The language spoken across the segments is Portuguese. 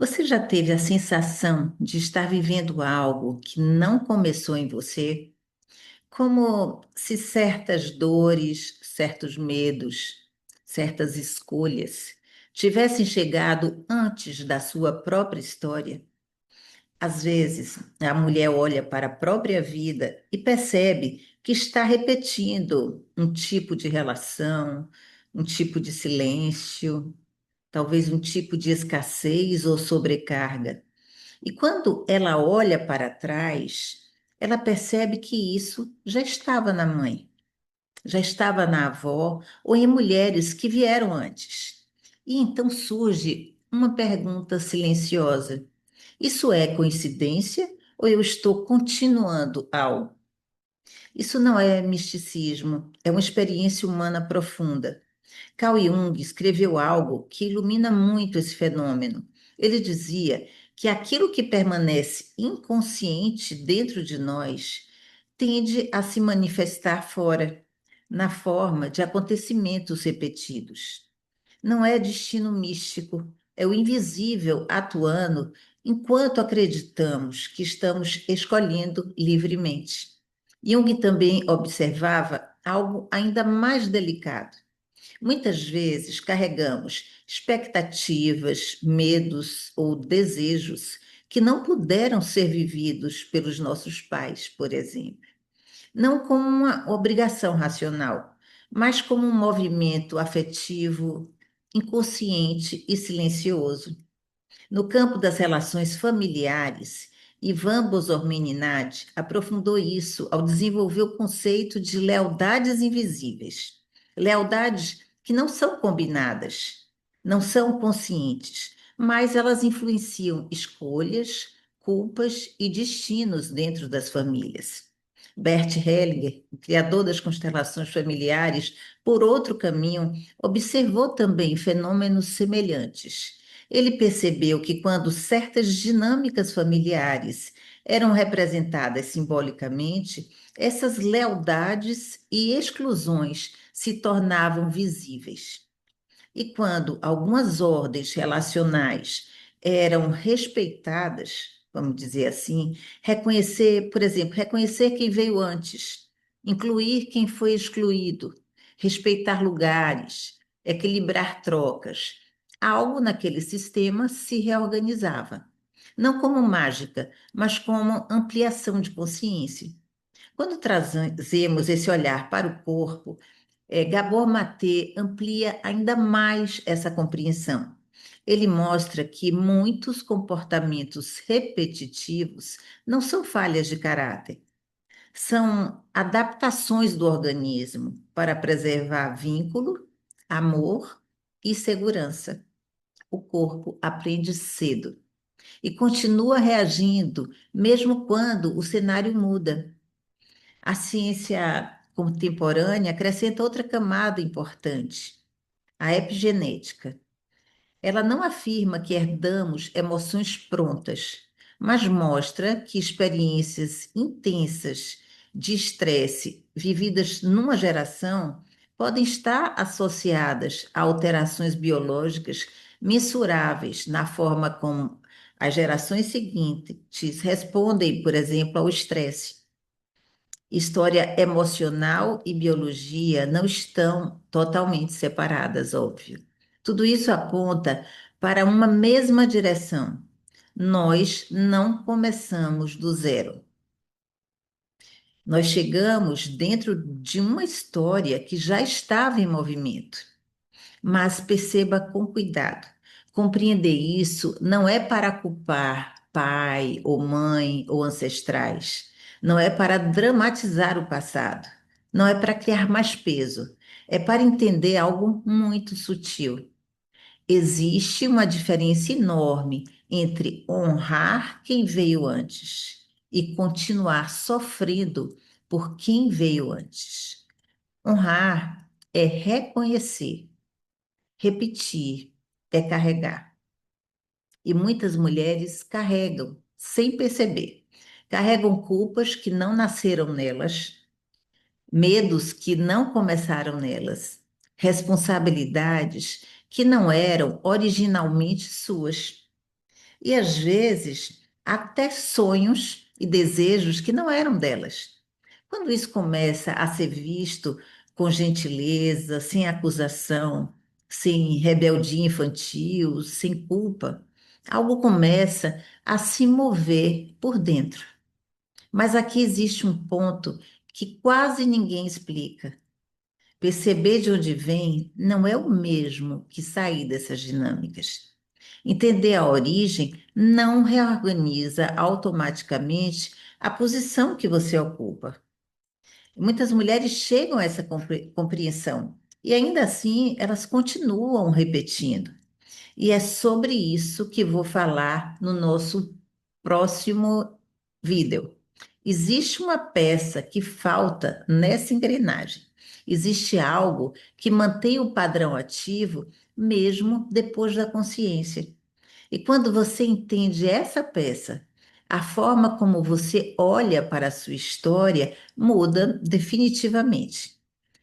Você já teve a sensação de estar vivendo algo que não começou em você? Como se certas dores, certos medos, certas escolhas tivessem chegado antes da sua própria história? Às vezes, a mulher olha para a própria vida e percebe que está repetindo um tipo de relação, um tipo de silêncio, talvez um tipo de escassez ou sobrecarga. E quando ela olha para trás, ela percebe que isso já estava na mãe, já estava na avó ou em mulheres que vieram antes. E então surge uma pergunta silenciosa: isso é coincidência ou eu estou continuando algo? Isso não é misticismo, é uma experiência humana profunda. Carl Jung escreveu algo que ilumina muito esse fenômeno. Ele dizia que aquilo que permanece inconsciente dentro de nós tende a se manifestar fora, na forma de acontecimentos repetidos. Não é destino místico, é o invisível atuando enquanto acreditamos que estamos escolhendo livremente. Jung também observava algo ainda mais delicado. Muitas vezes carregamos expectativas, medos ou desejos que não puderam ser vividos pelos nossos pais, por exemplo. Não como uma obrigação racional, mas como um movimento afetivo, inconsciente e silencioso. No campo das relações familiares, Ivan Bozormininati aprofundou isso ao desenvolver o conceito de lealdades invisíveis. Lealdades que não são combinadas, não são conscientes, mas elas influenciam escolhas, culpas e destinos dentro das famílias. Bert Hellinger, o criador das constelações familiares, por outro caminho, observou também fenômenos semelhantes. Ele percebeu que quando certas dinâmicas familiares eram representadas simbolicamente, essas lealdades e exclusões se tornavam visíveis. E quando algumas ordens relacionais eram respeitadas, vamos dizer assim, reconhecer, por exemplo, reconhecer quem veio antes, incluir quem foi excluído, respeitar lugares, equilibrar trocas, algo naquele sistema se reorganizava. Não como mágica, mas como ampliação de consciência. Quando trazemos esse olhar para o corpo, Gabor Maté amplia ainda mais essa compreensão. Ele mostra que muitos comportamentos repetitivos não são falhas de caráter, são adaptações do organismo para preservar vínculo, amor e segurança. O corpo aprende cedo e continua reagindo, mesmo quando o cenário muda. A ciência contemporânea acrescenta outra camada importante, a epigenética. Ela não afirma que herdamos emoções prontas, mas mostra que experiências intensas de estresse vividas numa geração podem estar associadas a alterações biológicas mensuráveis na forma como as gerações seguintes respondem, por exemplo, ao estresse. História emocional e biologia não estão totalmente separadas, óbvio. Tudo isso aponta para uma mesma direção. Nós não começamos do zero. Nós chegamos dentro de uma história que já estava em movimento. Mas perceba com cuidado. Compreender isso não é para culpar pai ou mãe ou ancestrais. Não é para dramatizar o passado. Não é para criar mais peso. É para entender algo muito sutil. Existe uma diferença enorme entre honrar quem veio antes e continuar sofrendo por quem veio antes. Honrar é reconhecer. Repetir é carregar. E muitas mulheres carregam, sem perceber. Carregam culpas que não nasceram nelas, medos que não começaram nelas, responsabilidades que não eram originalmente suas. e às vezes até sonhos e desejos que não eram delas. Quando isso começa a ser visto com gentileza, sem acusação, sem rebeldia infantil, sem culpa, algo começa a se mover por dentro. Mas aqui existe um ponto que quase ninguém explica. Perceber de onde vem não é o mesmo que sair dessas dinâmicas. Entender a origem não reorganiza automaticamente a posição que você ocupa. Muitas mulheres chegam a essa compreensão e ainda assim elas continuam repetindo. E é sobre isso que vou falar no nosso próximo vídeo. Existe uma peça que falta nessa engrenagem. Existe algo que mantém o padrão ativo mesmo depois da consciência. E quando você entende essa peça, a forma como você olha para a sua história muda definitivamente.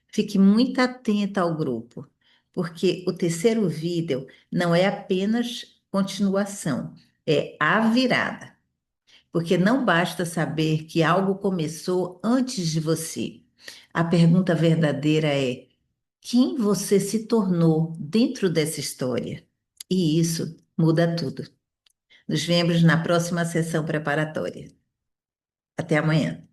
Fique muito atenta ao grupo, porque o terceiro vídeo não é apenas continuação, é a virada. Porque não basta saber que algo começou antes de você. A pergunta verdadeira é: quem você se tornou dentro dessa história? E isso muda tudo. Nos vemos na próxima sessão preparatória. Até amanhã.